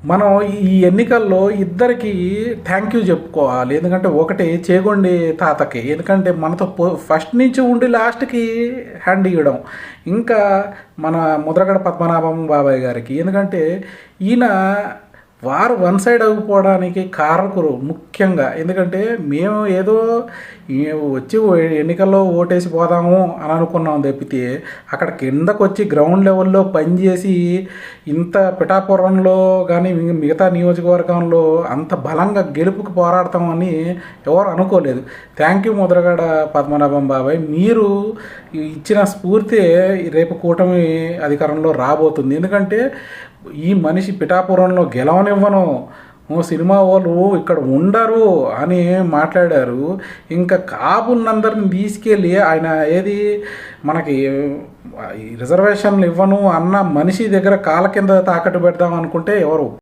మనం ఈ ఎన్నికల్లో ఇద్దరికి థ్యాంక్ యూ చెప్పుకోవాలి. ఎందుకంటే ఒకటి చేగొండి తాతకి, ఎందుకంటే మనతో ఫస్ట్ నుంచి ఉండి లాస్ట్కి హ్యాండ్ ఇవ్వడం. ఇంకా మన ముద్రగడ పద్మనాభం బాబాయ్ గారికి, ఎందుకంటే ఈయన వారు వన్ సైడ్ అయిపోవడానికి కారకులు ముఖ్యంగా. ఎందుకంటే మేము ఏదో వచ్చి ఎన్నికల్లో ఓటేసి పోదాము అని అనుకున్నాం తప్పితే, అక్కడ కిందకు వచ్చి గ్రౌండ్ లెవెల్లో పనిచేసి ఇంత పిఠాపురంలో కానీ మిగతా నియోజకవర్గంలో అంత బలంగా గెలుపుకు పోరాడతామని ఎవరు అనుకోలేదు. థ్యాంక్ యూ ముద్రగడ పద్మనాభం బాబాయ్, మీరు ఇచ్చిన స్ఫూర్తి రేపు కూటమి అధికారంలో రాబోతుంది. ఎందుకంటే ఈ మనిషి పిఠాపురంలో గెలవనివ్వను, సినిమా వాళ్ళు ఇక్కడ ఉండరు అని మాట్లాడారు. ఇంకా కాపులందరిని తీసుకెళ్ళి ఆయన ఏది మనకి రిజర్వేషన్లు ఇవ్వను అన్న మనిషి దగ్గర కాళ్ళ కింద తాకట్టు పెడదాం అనుకుంటే ఎవరు